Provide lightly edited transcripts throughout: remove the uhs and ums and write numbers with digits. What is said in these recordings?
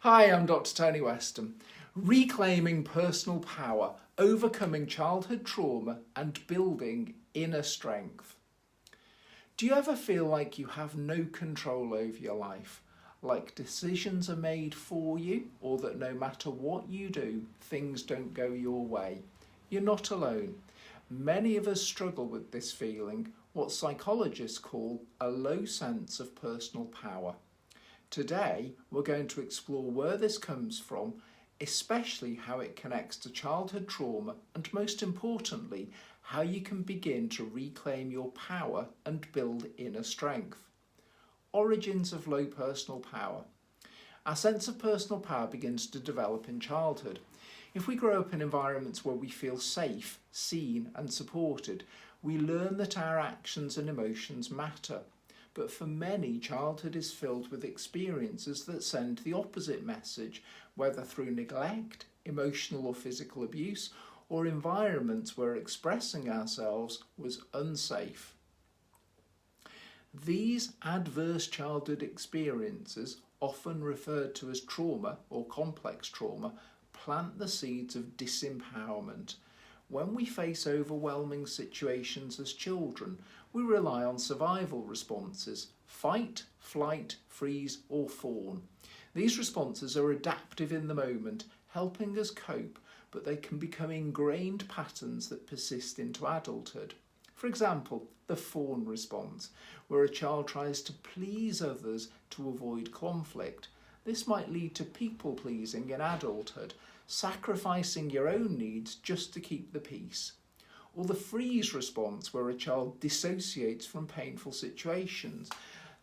Hi, I'm Dr. Tony Weston. Reclaiming personal power, overcoming childhood trauma and building inner strength. Do you ever feel like you have no control over your life? Like decisions are made for you, or that no matter what you do, things don't go your way? You're not alone. Many of us struggle with this feeling, what psychologists call a low sense of personal power. Today, we're going to explore where this comes from, especially how it connects to childhood trauma, and most importantly, how you can begin to reclaim your power and build inner strength. Origins of low personal power. Our sense of personal power begins to develop in childhood. If we grow up in environments where we feel safe, seen and supported, we learn that our actions and emotions matter. But for many, childhood is filled with experiences that send the opposite message, whether through neglect, emotional or physical abuse, or environments where expressing ourselves was unsafe. These adverse childhood experiences, often referred to as trauma or complex trauma, plant the seeds of disempowerment. When we face overwhelming situations as children, we rely on survival responses: fight, flight, freeze or fawn. These responses are adaptive in the moment, helping us cope, but they can become ingrained patterns that persist into adulthood. For example, the fawn response, where a child tries to please others to avoid conflict. This might lead to people-pleasing in adulthood, sacrificing your own needs just to keep the peace. Or the freeze response, where a child dissociates from painful situations,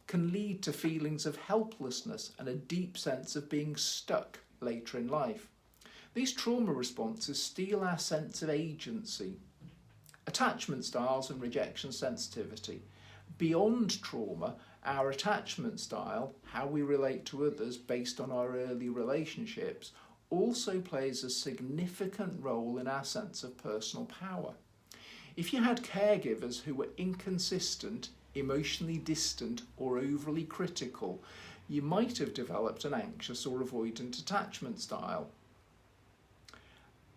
can lead to feelings of helplessness and a deep sense of being stuck later in life. These trauma responses steal our sense of agency. Attachment styles and rejection sensitivity. Beyond trauma, our attachment style, how we relate to others based on our early relationships, also plays a significant role in our sense of personal power. If you had caregivers who were inconsistent, emotionally distant or overly critical, you might have developed an anxious or avoidant attachment style.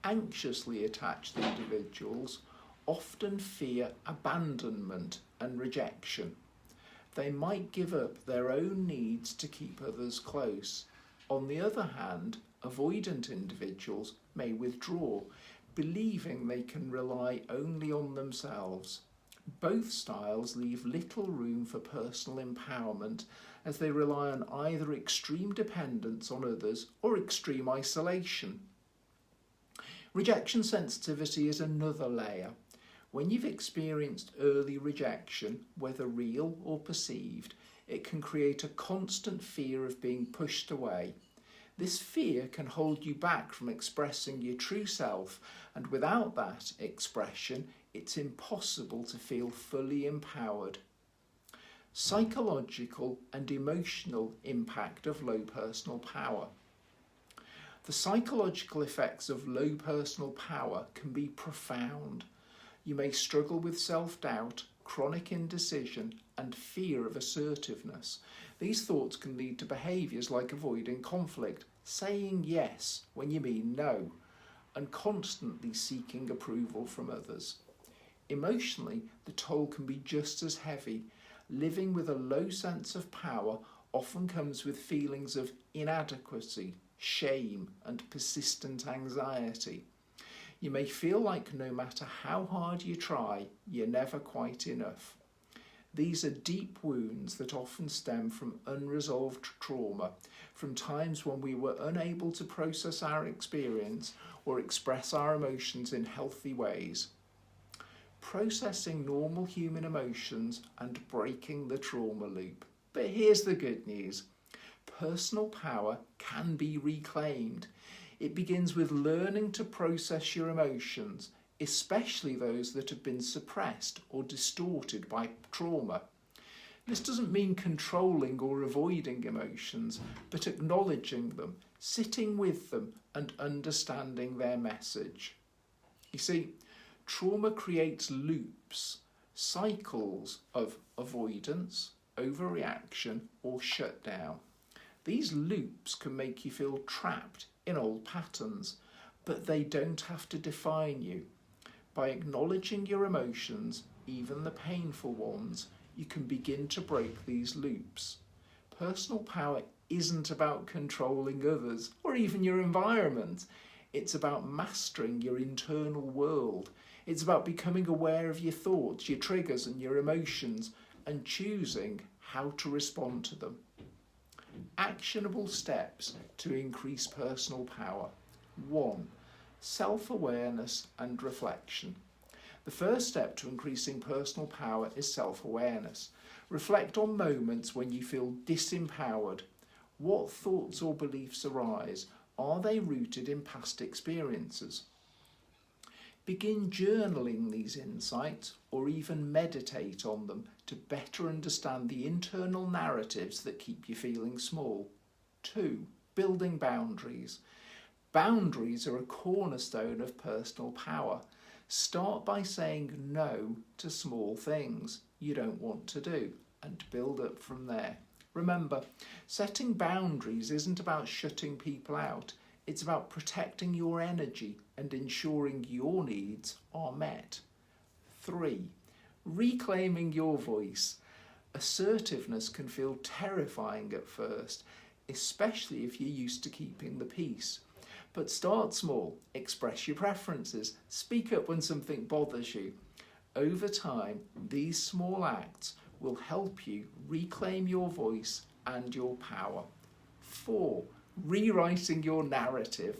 Anxiously attached individuals often fear abandonment and rejection. They might give up their own needs to keep others close. On the other hand, avoidant individuals may withdraw, believing they can rely only on themselves. Both styles leave little room for personal empowerment, as they rely on either extreme dependence on others or extreme isolation. Rejection sensitivity is another layer. When you've experienced early rejection, whether real or perceived, it can create a constant fear of being pushed away. This fear can hold you back from expressing your true self, and without that expression, it's impossible to feel fully empowered. Psychological and emotional impact of low personal power. The psychological effects of low personal power can be profound. You may struggle with self-doubt, chronic indecision, and fear of assertiveness. These thoughts can lead to behaviours like avoiding conflict, saying yes when you mean no, and constantly seeking approval from others. Emotionally, the toll can be just as heavy. Living with a low sense of power often comes with feelings of inadequacy, shame, and persistent anxiety. You may feel like no matter how hard you try, you're never quite enough. These are deep wounds that often stem from unresolved trauma, from times when we were unable to process our experience or express our emotions in healthy ways. Processing normal human emotions and breaking the trauma loop. But here's the good news. Personal power can be reclaimed. It begins with learning to process your emotions, especially those that have been suppressed or distorted by trauma. This doesn't mean controlling or avoiding emotions, but acknowledging them, sitting with them, and understanding their message. You see, trauma creates loops, cycles of avoidance, overreaction, or shutdown. These loops can make you feel trapped in old patterns, but they don't have to define you. By acknowledging your emotions, even the painful ones, you can begin to break these loops. Personal power isn't about controlling others or even your environment. It's about mastering your internal world. It's about becoming aware of your thoughts, your triggers and your emotions, and choosing how to respond to them. Actionable steps to increase personal power. 1. Self-awareness and reflection. The first step to increasing personal power is self-awareness. Reflect on moments when you feel disempowered. What thoughts or beliefs arise? Are they rooted in past experiences? Begin journaling these insights or even meditate on them to better understand the internal narratives that keep you feeling small. 2. Building boundaries. Boundaries are a cornerstone of personal power. Start by saying no to small things you don't want to do and build up from there. Remember, setting boundaries isn't about shutting people out. It's about protecting your energy and ensuring your needs are met. 3. Reclaiming your voice. Assertiveness can feel terrifying at first, especially if you're used to keeping the peace. But start small, express your preferences, speak up when something bothers you. Over time, these small acts will help you reclaim your voice and your power. 4. Rewriting your narrative.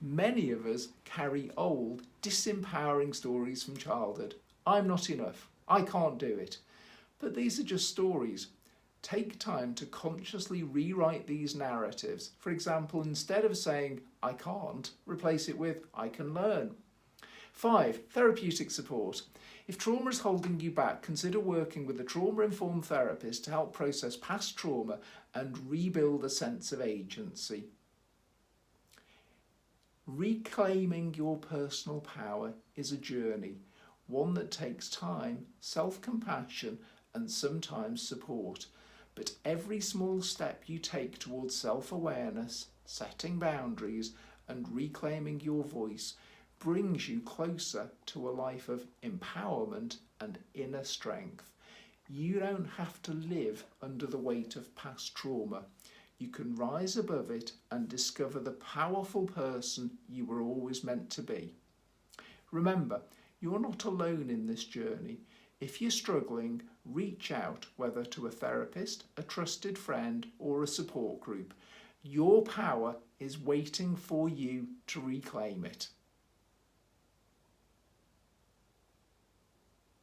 Many of us carry old, disempowering stories from childhood. I'm not enough. I can't do it. But these are just stories. Take time to consciously rewrite these narratives. For example, instead of saying, I can't, replace it with, I can learn. 5. Therapeutic support. If trauma is holding you back, consider working with a trauma-informed therapist to help process past trauma and rebuild a sense of agency. Reclaiming your personal power is a journey, one that takes time, self-compassion, and sometimes support. But every small step you take towards self-awareness, setting boundaries, and reclaiming your voice brings you closer to a life of empowerment and inner strength. You don't have to live under the weight of past trauma. You can rise above it and discover the powerful person you were always meant to be. Remember, you're not alone in this journey. If you're struggling, reach out, whether to a therapist, a trusted friend, or a support group. Your power is waiting for you to reclaim it.